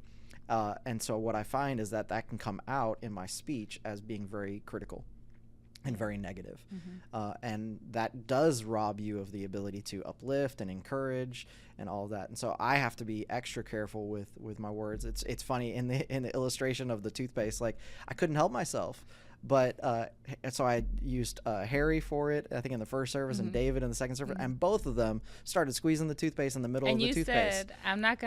And so what I find is that can come out in my speech as being very critical and very negative. And that does rob you of the ability to uplift and encourage and all of that. And so I have to be extra careful with my words. It's funny in the illustration of the toothpaste, like I couldn't help myself. But so I used Harry for it, I think in the first service, and David in the second service, and both of them started squeezing the toothpaste in the middle of the toothpaste. And you said, "I'm not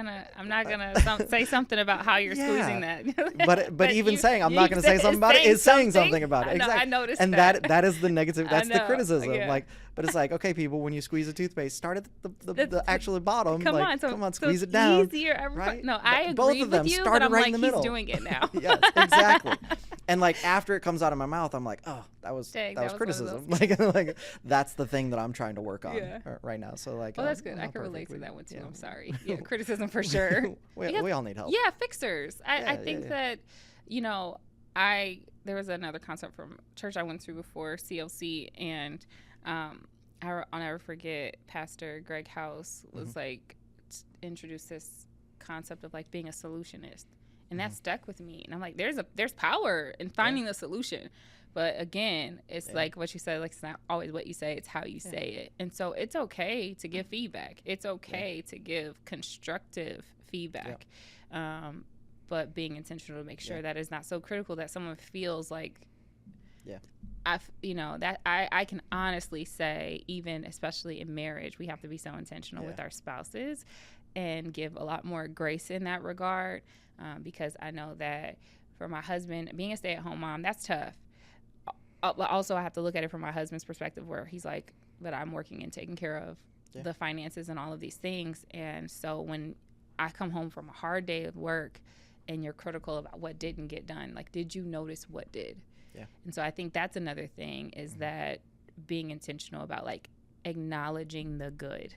gonna say something about how you're squeezing that." but even saying I'm not gonna say something about it is saying something about it. Exactly. I noticed and that is the negative. That's the criticism. Yeah. Like, but it's like, okay, people, when you squeeze a toothpaste, start at the actual bottom. Come on, squeeze it down. Easier, right? No, I agree both of them with you, started but I'm right like, in the middle. He's doing it now. Yes, exactly. And like after it comes out of my mouth, I'm like, oh, that was criticism. Like that's the thing that I'm trying to work on right now. So like, well, that's good. I can relate to that one too. I'm sorry. Yeah, criticism for sure. we all need help. Yeah, fixers. I think that, there was another concept from church I went to before CLC, and I'll never forget Pastor Greg House was like introduced this concept of like being a solutionist. And that stuck with me. And I'm like, there's power in finding the solution. But again, it's like what you said, like it's not always what you say, it's how you say it. And so it's okay to give feedback. It's okay to give constructive feedback. But being intentional to make sure that it's not so critical that someone feels like I can honestly say, even especially in marriage, we have to be so intentional with our spouses and give a lot more grace in that regard. Because I know that for my husband, being a stay-at-home mom, that's tough. But also I have to look at it from my husband's perspective, where he's like, but I'm working and taking care of the finances and all of these things. And so when I come home from a hard day of work and you're critical about what didn't get done, like, did you notice what did? And so I think that's another thing, is that being intentional about like acknowledging the good.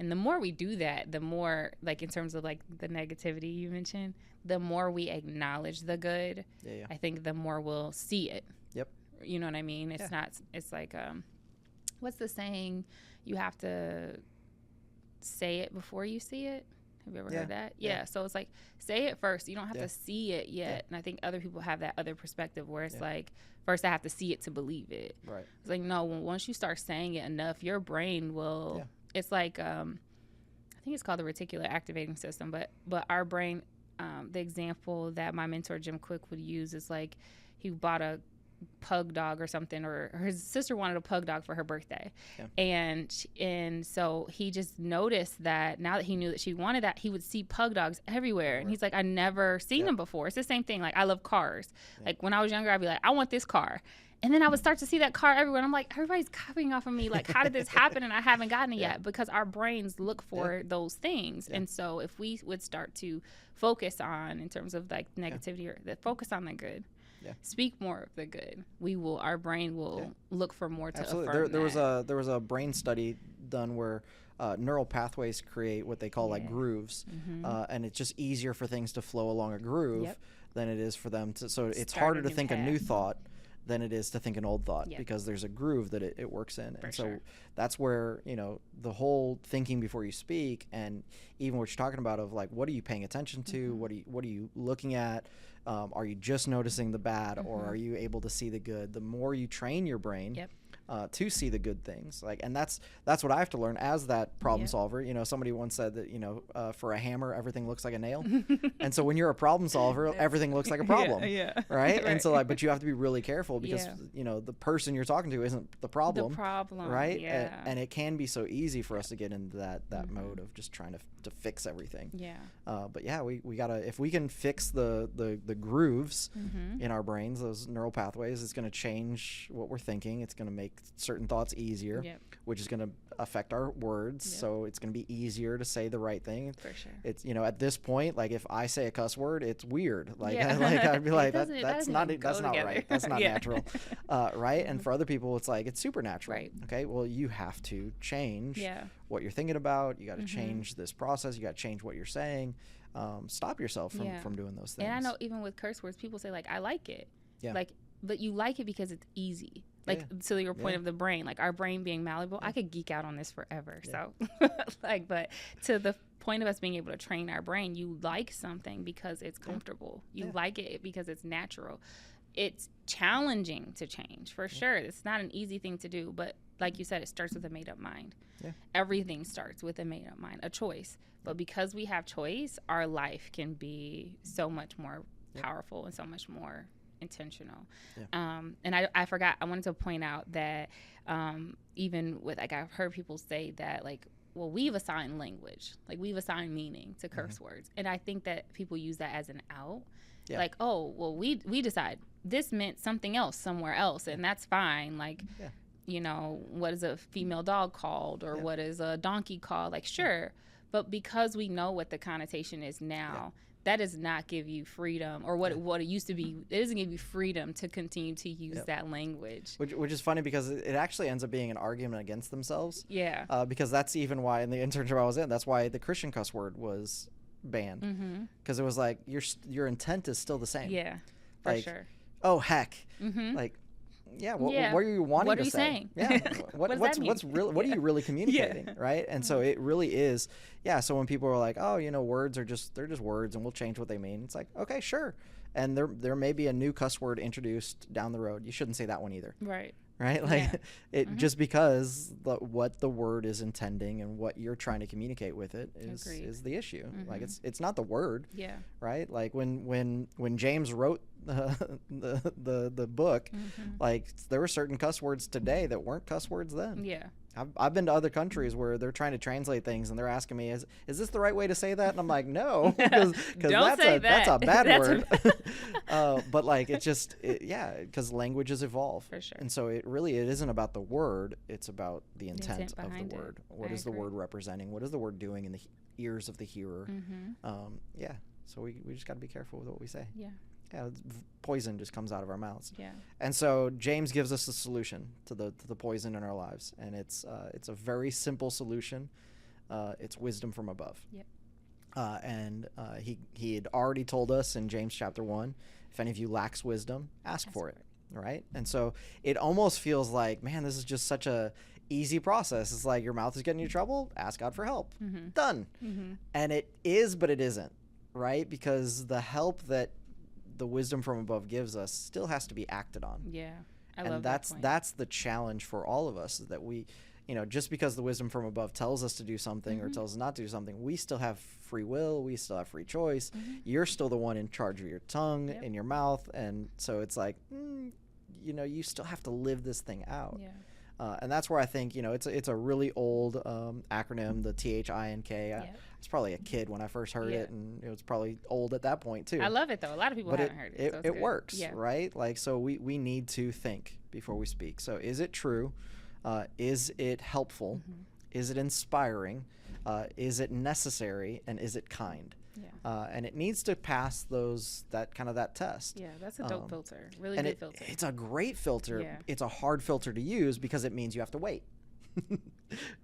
And the more we do that, the more, like, in terms of like the negativity you mentioned, the more we acknowledge the good, I think the more we'll see it. You know what I mean? It's not, it's like, what's the saying? You have to say it before you see it. Have you ever heard that? So it's like, say it first. You don't have to see it yet. And I think other people have that other perspective where it's like, first I have to see it to believe it. Right. It's like, no, once you start saying it enough, your brain will, it's like, I think it's called the reticular activating system, but our brain, the example that my mentor Jim Quick would use is like, he bought a pug dog or something, or his sister wanted a pug dog for her birthday, and so he just noticed that now that he knew that she wanted that, he would see pug dogs everywhere, and he's like, I never seen them before. It's the same thing. Like, I love cars. Like, when I was younger, I'd be like, I want this car, and then I would start to see that car everywhere, and I'm like, everybody's copying off of me. Like, how did this happen and I haven't gotten it yet? Because our brains look for those things. And so if we would start to focus on, in terms of like negativity, or focus on the good, speak more of the good, our brain will look for more to affirm there was a brain study done where neural pathways create what they call like grooves, and it's just easier for things to flow along a groove than it is for them to, so it's harder to think a new thought than it is to think an old thought, because there's a groove that it works in. And so that's where, the whole thinking before you speak, and even what you're talking about of like, what are you paying attention to? What are you looking at? Are you just noticing the bad, or are you able to see the good? The more you train your brain to see the good things. Like, and that's what I have to learn as that problem solver. You know, somebody once said that, you know, for a hammer, everything looks like a nail. And so when you're a problem solver, everything looks like a problem. Right? And so like, but you have to be really careful because, you know, the person you're talking to isn't the problem. Right? And it can be so easy for us to get into that mode of just trying to fix everything. But yeah, we gotta, if we can fix the grooves in our brains, those neural pathways, it's going to change what we're thinking. It's going to make certain thoughts easier, which is going to affect our words. So it's going to be easier to say the right thing. For sure. It's, you know, at this point, like if I say a cuss word, it's weird. Like, like I'd be like, that's not right. That's not natural. Right. And for other people, it's like, it's supernatural. Right. Okay. Well, you have to change what you're thinking about. You got to change this process. You got to change what you're saying. Stop yourself from doing those things. And I know even with curse words, people say like, I like it. Like, but you like it because it's easy. Like, to your point of the brain, like our brain being malleable, I could geek out on this forever. So like, but to the point of us being able to train our brain, you like something because it's comfortable. You like it because it's natural. It's challenging to change for sure. It's not an easy thing to do, but like you said, it starts with a made up mind. Everything starts with a made up mind, a choice. But because we have choice, our life can be so much more powerful and so much more intentional. And I forgot, I wanted to point out that even with, like, I've heard people say that, like, well, we've assigned language, like we've assigned meaning to curse words. And I think that people use that as an out. Like, oh, well, we decide this meant something else somewhere else, and that's fine. Like, you know, what is a female dog called, or what is a donkey called? Like, sure. But because we know what the connotation is now, that does not give you freedom, or what it used to be. It doesn't give you freedom to continue to use that language. Which is funny because it actually ends up being an argument against themselves. Because that's even why in the internship I was in, that's why the Christian cuss word was banned. Because it was like, your intent is still the same. For sure. Oh, heck. Like, what are you wanting what to are you say? Saying? What are you really communicating? Right? And so it really is. So when people are like, oh, you know, they're just words and we'll change what they mean. It's like, okay, sure. And there may be a new cuss word introduced down the road. You shouldn't say that one either. Right? Like just because what the word is intending and what you're trying to communicate with it is the issue. Like it's not the word. Right? Like when James wrote the book, like there were certain cuss words today that weren't cuss words then. I've been to other countries where they're trying to translate things and they're asking me, is this the right way to say that? And I'm like, no, because that's a bad word. But like, it's just, because languages evolve. For sure. And so it isn't about the word. It's about the intent of the word. What is the word representing? What is the word doing in the ears of the hearer? So we just got to be careful with what we say. Poison just comes out of our mouths. And so James gives us a solution to the poison in our lives, and it's a very simple solution. It's wisdom from above. And he had already told us in James chapter 1, if any of you lacks wisdom, ask for it. Right? And so it almost feels like, man, this is just such a easy process. It's like your mouth is getting you in trouble, ask God for help. Done. And it is, but it isn't. Right? Because the help that the wisdom from above gives us still has to be acted on. I love that point. That's the challenge for all of us, is that we, you know, just because the wisdom from above tells us to do something or tells us not to do something, we still have free will, we still have free choice. You're still the one in charge of your tongue and your mouth, and so it's like, you know, you still have to live this thing out. And that's where I think, you know, it's a really old acronym, the THINK. I was probably a kid when I first heard it, and it was probably old at that point too. I love it though. A lot of people haven't heard it. So it works, right? Like, so we need to think before we speak. So is it true? Is it helpful? Is it inspiring? Is it necessary? And is it kind? And it needs to pass that test. That's a dope filter. Really good filter. It's a great filter. It's a hard filter to use because it means you have to wait.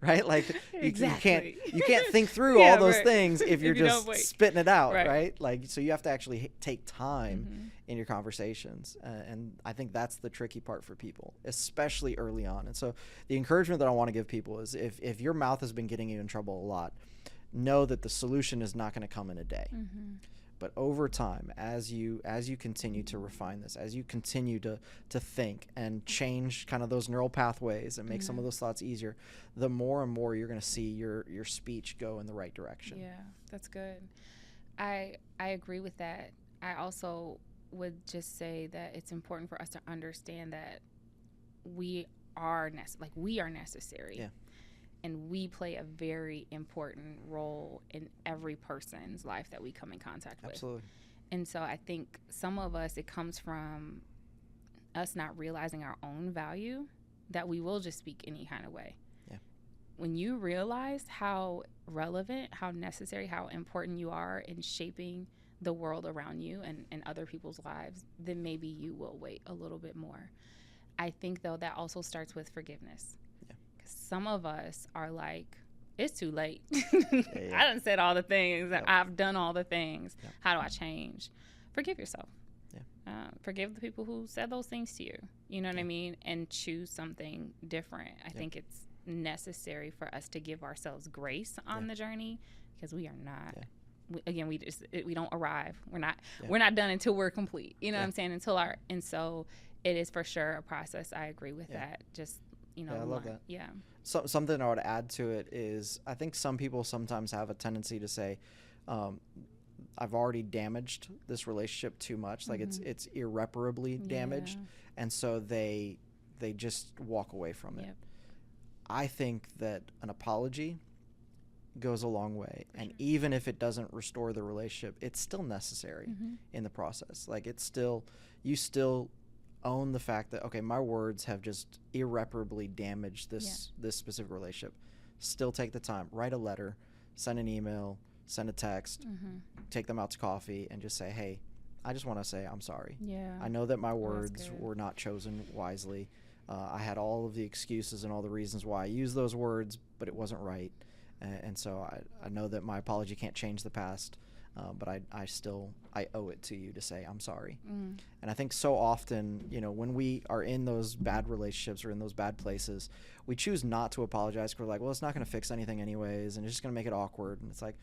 Right? Like you can't think through all those things if you're just spitting it out, right? Like, so you have to actually take time in your conversations. And I think that's the tricky part for people, especially early on. And so the encouragement that I want to give people is if your mouth has been getting you in trouble a lot, know that the solution is not going to come in a day. But over time, as you continue to refine this, as you continue to think and change kind of those neural pathways and make some of those thoughts easier, the more and more you're going to see your speech go in the right direction. Yeah, that's good. I agree with that. I also would just say that it's important for us to understand that we are necessary. Yeah. And we play a very important role in every person's life that we come in contact with. Absolutely. And so I think some of us, it comes from us not realizing our own value, that we will just speak any kind of way. Yeah. When you realize how relevant, how necessary, how important you are in shaping the world around you and other people's lives, then maybe you will wait a little bit more. I think, though, that also starts with forgiveness. Some of us are like, it's too late. I done said all the things. Yep. I've done all the things. Yep. How do I change? Forgive yourself. Yeah. Forgive the people who said those things to you. You know what I mean? And choose something different. I think it's necessary for us to give ourselves grace on the journey, because we are not. Yeah. We don't arrive. We're not done until we're complete. You know what I'm saying? And so it is for sure a process. I agree with that. Just, I love that. Yeah. So something I would add to it is, I think some people sometimes have a tendency to say, I've already damaged this relationship too much. Like it's irreparably damaged. And so they just walk away from it. Yep. I think that an apology goes a long way. And even if it doesn't restore the relationship, it's still necessary in the process. Like you still own the fact that, okay, my words have just irreparably damaged this specific relationship. Still take the time, write a letter, send an email, send a text, take them out to coffee, and just say, hey, I just want to say I'm sorry. Yeah. I know that my words were not chosen wisely. I had all of the excuses and all the reasons why I used those words, but it wasn't right. And so I know that my apology can't change the past. But I owe it to you to say I'm sorry. And I think so often, when we are in those bad relationships or in those bad places, we choose not to apologize because we're like, well, it's not going to fix anything anyways, and it's just going to make it awkward. And it's like,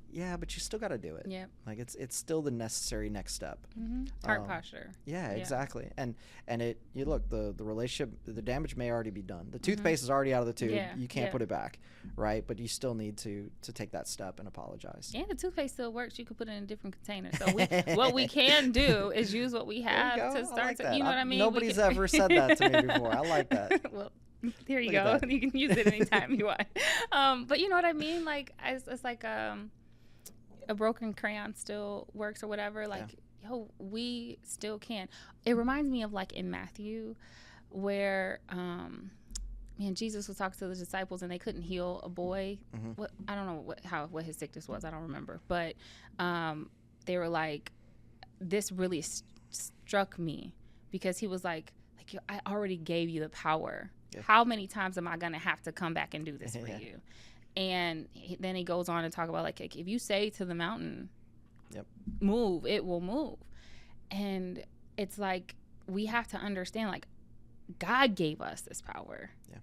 yeah, but you still got to do it. Yep. Like it's still the necessary next step. Heart posture. Yeah, exactly. And you look, the relationship, the damage may already be done. The toothpaste is already out of the tube. Yeah. You can't put it back, right? But you still need to take that step and apologize. And the toothpaste still works. You could put it in a different container. So what we can do is use what we have to start. You know what I mean? Nobody's ever said that to me before. I like that. Well, there you go. You can use it anytime you want. But you know what I mean? Like it's like a broken crayon still works or whatever. Like, we still can. It reminds me of like in Matthew where Jesus was talking to the disciples and they couldn't heal a boy. I don't know what his sickness was. I don't remember. But they were like, this really struck me, because he was like, I already gave you the power. Yeah. How many times am I going to have to come back and do this for you? And then he goes on to talk about, like, if you say to the mountain, move, it will move. And it's like, we have to understand, like, God gave us this power. Yeah.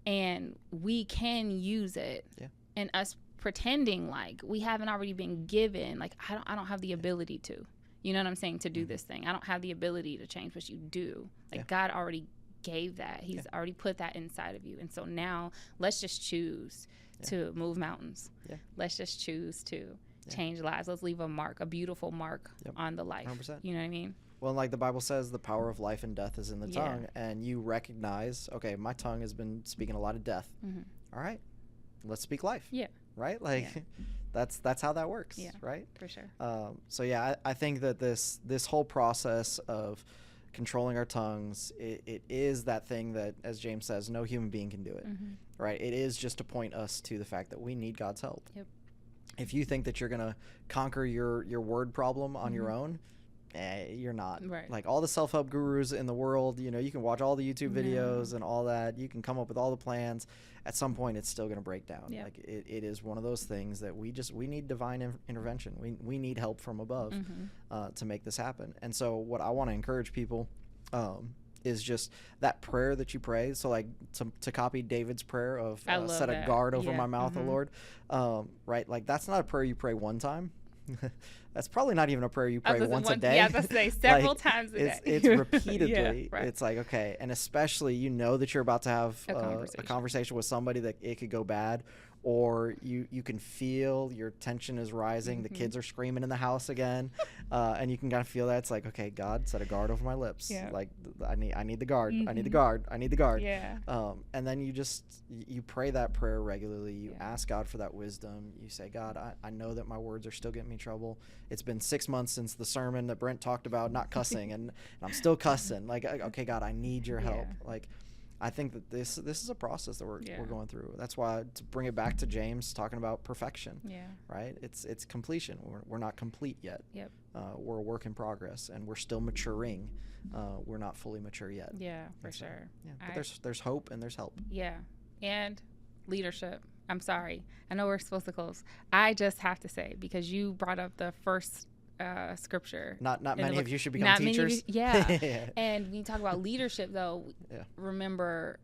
And we can use it. Yeah. And us pretending like we haven't already been given, like, I don't have the ability to. You know what I'm saying? To do this thing. I don't have the ability to change, but you do. Like, God already gave that. He's already put that inside of you. And so now let's just choose to move mountains. Yeah. Let's just choose to change lives. Let's leave a mark, a beautiful mark on the life. 100%. You know what I mean? Well, like the Bible says, the power of life and death is in the tongue. And you recognize, okay, my tongue has been speaking a lot of death. All right, let's speak life. Yeah. Right? Like, that's how that works. Yeah. Right? For sure. So, I think that this whole process of controlling our tongues, it is that thing that, as James says, no human being can do it. Right? It is just to point us to the fact that we need God's help. Yep. If you think that you're going to conquer your word problem on your own, you're not. Right. Like, all the self-help gurus in the world, you can watch all the YouTube videos and all that. You can come up with all the plans. At some point, it's still going to break down. Yep. Like, it is one of those things that we need divine intervention. We need help from above to make this happen. And so what I want to encourage people is just that prayer that you pray. So, like, to copy David's prayer of set a guard over my mouth, O Lord. Right? Like, that's not a prayer you pray one time. That's probably not even a prayer you pray once a day. Yeah, I was say several times a day. It's repeatedly. Yeah, right. It's like, okay, and especially that you're about to have a conversation with somebody that it could go bad, or you can feel your tension is rising. The kids are screaming in the house again, and you can kind of feel that. It's like, okay, God, set a guard over my lips. Yeah. Like I need the guard. I need the guard. I need the guard. Yeah. And then you pray that prayer regularly. You ask God for that wisdom. You say, God, I know that my words are still getting me in trouble. It's been 6 months since the sermon that Brent talked about not cussing, and I'm still cussing. Like, okay, God, I need your help. Like, I think that this is a process that we're going through. That's why, to bring it back to James talking about perfection, right? It's completion. We're not complete yet. Yep. We're a work in progress, and we're still maturing. We're not fully mature yet. Yeah, for sure. Yeah, but there's hope and there's help. Yeah, and leadership. I'm sorry. I know we're supposed to close. I just have to say, because you brought up the first scripture. Not many of you should become teachers. Yeah. And when you talk about leadership, though, remember,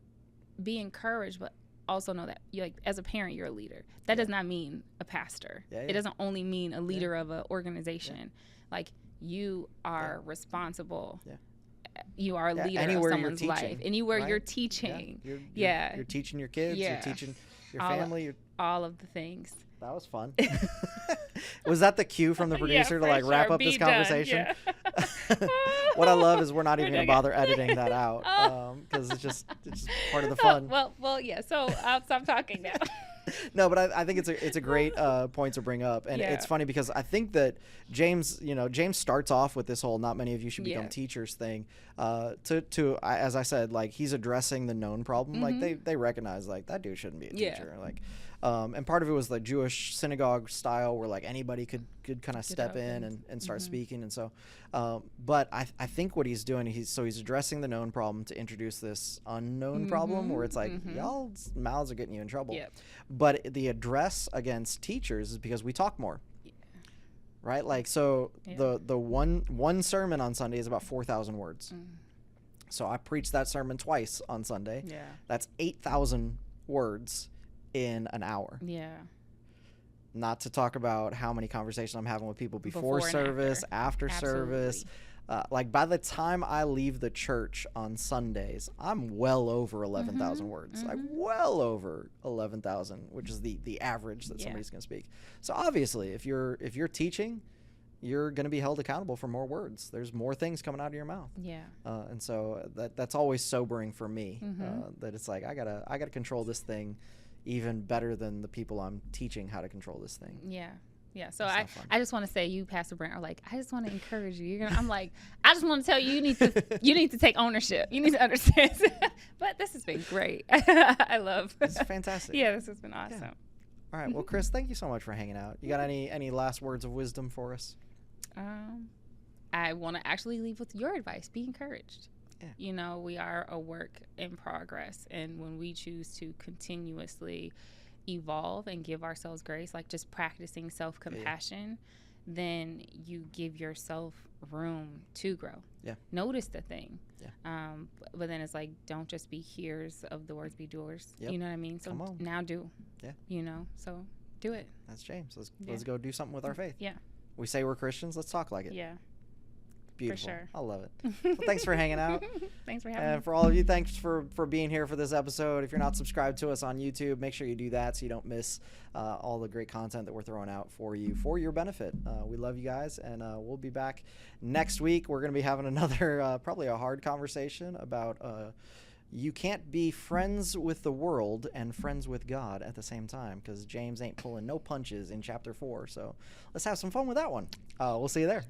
be encouraged, but also know that you, like, as a parent, you're a leader. That does not mean a pastor. It doesn't only mean a leader of an organization. Like, you are responsible. You are a leader of someone's life. Anywhere you're teaching. You're teaching your kids. You're teaching your family. All of the things. That was fun. Was that the cue from the producer to like wrap up this conversation? What I love is we're not even going to bother editing that out because it's just part of the fun. Well, yeah. So I'll stop talking now. No, but I think it's a great point to bring up, and it's funny because I think that James starts off with this whole "not many of you should become teachers" thing. As I said, like, he's addressing the known problem. Like they recognize, like, that dude shouldn't be a teacher. Like, and part of it was the Jewish synagogue style where, like, anybody could kind of step in and start speaking, and so. But I think what he's doing, he's addressing the known problem to introduce this unknown problem where it's like, y'all's mouths are getting you in trouble. But the address against teachers is because we talk more. Right? Like, so the one sermon on Sunday is about 4,000 words. So I preached that sermon twice on Sunday. That's 8,000 words in an hour. Not to talk about how many conversations I'm having with people before service, after service. Like, by the time I leave the church on Sundays, I'm well over 11,000 words. Like, well over 11,000, which is the average that somebody's going to speak. So obviously, if you're teaching, you're going to be held accountable for more words. There's more things coming out of your mouth. And so that's always sobering for me. That it's like, I gotta control this thing even better than the people I'm teaching how to control this thing. So I just want to say, you, Pastor Brent, are like, I just want to encourage you. I'm like, I just want to tell you, you need to take ownership. You need to understand. But this has been great. I love. It's fantastic. This has been awesome. All right. Well, Kris, thank you so much for hanging out. You got any last words of wisdom for us? I want to actually leave with your advice. Be encouraged. We are a work in progress, and when we choose to continuously evolve and give ourselves grace, like just practicing self-compassion, then you give yourself room to grow. Notice the thing. But then it's like, don't just be hearers of the words, be doers. You know what I mean? So now do. So do it. That's James. Let's go do something with our faith. We say we're Christians. Let's talk like it. Beautiful. For sure. I love it. Well, thanks for hanging out. Thanks for having me. And for all of you, thanks for being here for this episode. If you're not subscribed to us on YouTube, make sure you do that so you don't miss all the great content that we're throwing out for you for your benefit. We love you guys, and we'll be back next week. We're going to be having another probably a hard conversation about you can't be friends with the world and friends with God at the same time, because James ain't pulling no punches in chapter 4. So let's have some fun with that one. We'll see you there.